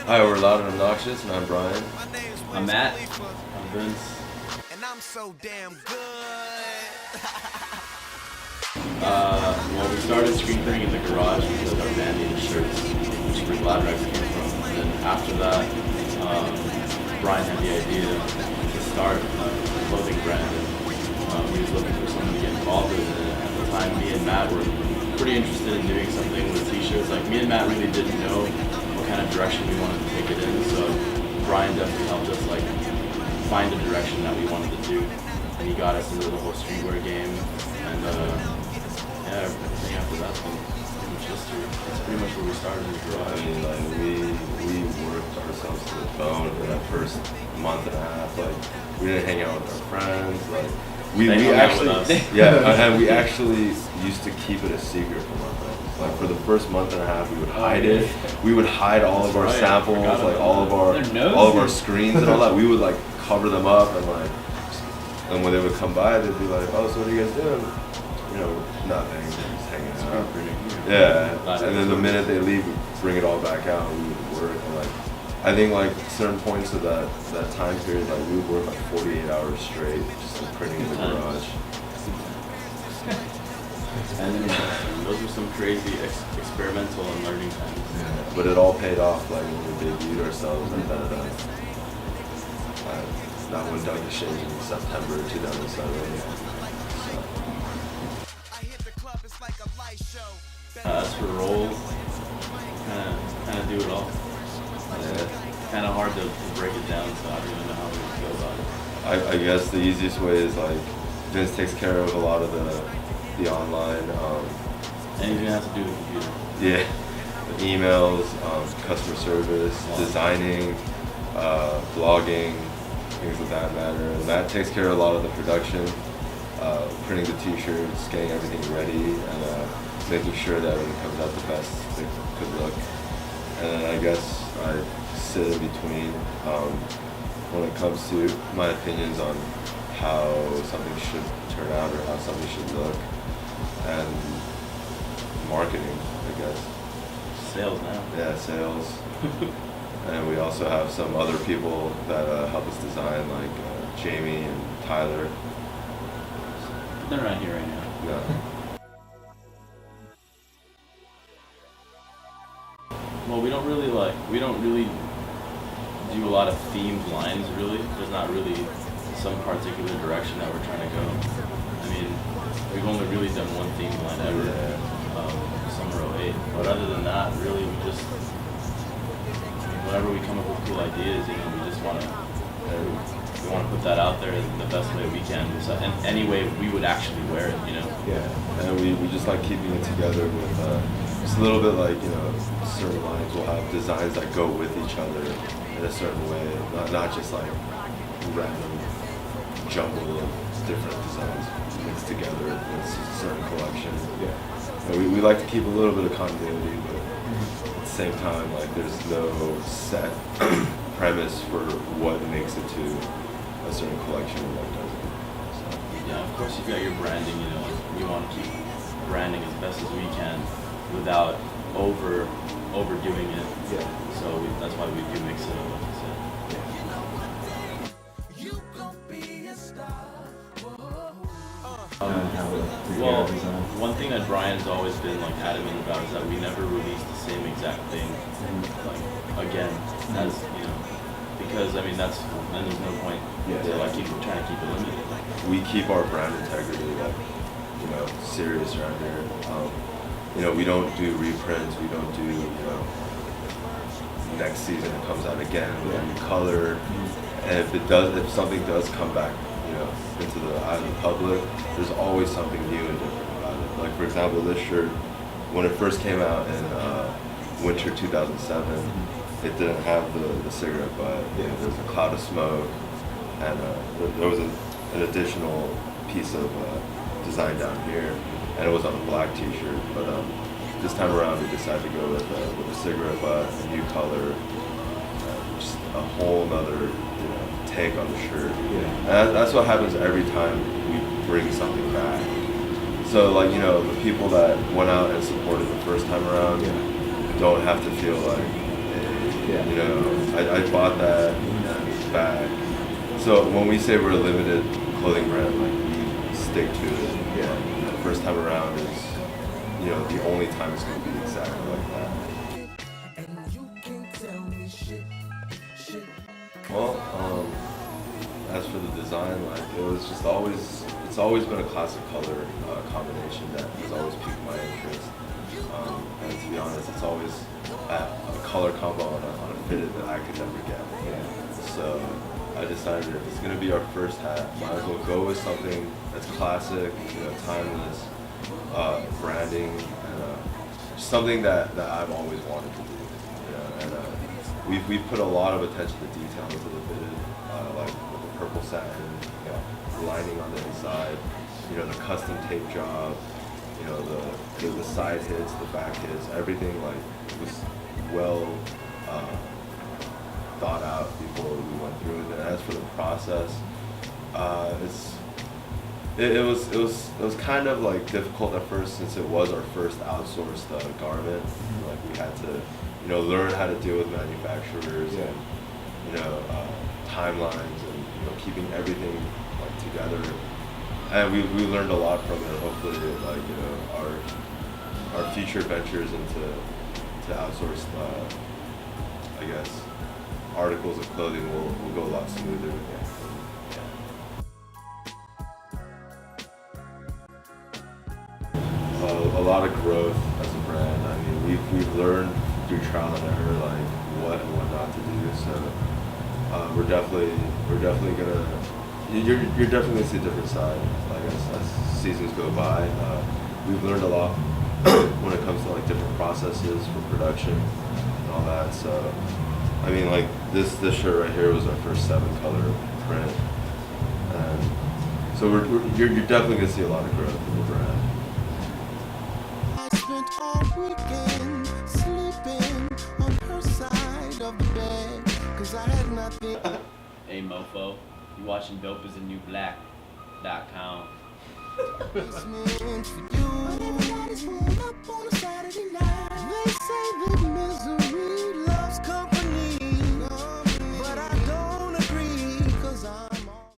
Hi, we're Loud and Obnoxious, and I'm Brian. I'm Matt. I'm Vince. And I'm so damn good. Well, we started screen printing in the garage because our band needed shirts, which is where Glad Rex came from. And then after that, Brian had the idea to start a clothing brand. And he was looking for someone to get involved with it. And at the time, me and Matt were pretty interested in doing something with t-shirts. Like, me and Matt really didn't know what kind of direction we wanted to take it in. So Brian definitely helped us find a direction that we wanted to do. And he got us into the whole streetwear game. And everything after that's been pretty much history. That's pretty much where we started in the garage. I mean, we worked ourselves to the bone for that first month and a half. We didn't hang out with our friends. We actually, and we actually used to keep it a secret from our friends. For the first month and a half, we would hide it. We would hide all of our samples, all of our screens and all that. We would cover them up and when they would come by, they'd be like, "Oh, so what are you guys doing?" Nothing, just hanging out. Yeah, and then the minute they leave, we bring it all back out. We would work, and I think certain points of that time period, we would work 48 hours straight, just printing in the garage. And those were some crazy experimental and learning times. Yeah. But it all paid off. When we debuted ourselves, and then that one dug the shades in September 2007. As for roles, kind of do it all. Kind of hard to break it down, so I don't even know how we go about it. I guess the easiest way is Vince takes care of a lot of the online. Anything that has to do with the computer. Yeah, the emails, customer service, designing, blogging, things of that matter, and that takes care of a lot of the production, printing the t-shirts, getting everything ready, and making sure that everything comes out the best it could look. And then I guess I sit in between when it comes to my opinions on how something should turn out or how something should look, and marketing, I guess. Sales now. Yeah, sales. And we also have some other people that help us design, Jamie and Tyler. They're not here right now. No. Well, we don't really do a lot of themed lines, really. There's not really some particular direction that we're trying to go. I mean, we've only really done one themed line ever, Summer '08. But other than that, really, whenever we come up with cool ideas, we just want to put that out there in the best way we can. So, and any way we would actually wear it, Yeah, and we just like keeping it together with just a little bit certain lines will have designs that go with each other in a certain way, not just random jumble of different designs mixed together in a certain collection. Yeah, and we like to keep a little bit of continuity, but at the same time, there's no set premise for what makes it to a certain collection and what doesn't. So. Yeah, of course you've got your branding, we want to keep branding as best as we can without overdoing it. Yeah. So that's why we do mix it up, like I said. Well, one thing that Brian's always been adamant about is that we never release the same exact thing again as because then there's no point to keep trying to keep it limited. We keep our brand integrity serious around here. We don't do reprints. We don't do next season it comes out again with a new color. And if something does come back into the eye of the public, there's always something new and different about it. For example, this shirt, when it first came out in winter 2007, it didn't have the cigarette butt. There was a cloud of smoke, and there was an additional piece of design down here, and it was on a black t-shirt. But this time around, we decided to go with a cigarette butt, a new color, just a whole nother take on the shirt. And that's what happens every time we bring something back. So like, you know, the people that went out and supported the first time around don't have to feel like, hey, you know, I bought that back. So when we say we're a limited clothing brand, like we stick to it. The first time around is, you know, the only time it's going to be exactly like that. Well, as for the design, like it was just always, it's always been a classic color combination that has always piqued my interest. And to be honest, it's always a color combo on a fitted that I could never get. So I decided if it's gonna be our first hat, might as well go with something that's classic, you know, timeless, branding, and something that I've always wanted to do. You know, and we've put a lot of attention to detail into the fitted, like with the purple satin, the lining on the inside, you know, the custom tape job, you know, the side hits, the back hits, everything like was well thought out before we went through it. And as for the process, it was kind of like difficult at first since it was our first outsourced garment. Like we had to, you know, learn how to deal with manufacturers and, you know, timelines and, you know, keeping everything like together. And we learned a lot from it. Hopefully, like, you know, our future ventures into outsourced, I guess, articles of clothing will go a lot smoother. A lot of growth as a brand. I mean, we've learned through trial and error like what and what not to do. So we're definitely gonna. You're definitely gonna see a different side. Like as seasons go by, we've learned a lot when it comes to like different processes for production and all that. So I mean, like this shirt right here was our first 7-color print, and so you're definitely gonna see a lot of growth in the brand. I spent all weekend sleeping on her side of the bed, 'cause I had nothing. Hey mofo, you watching Dope is the New Black.com. It's meant for you.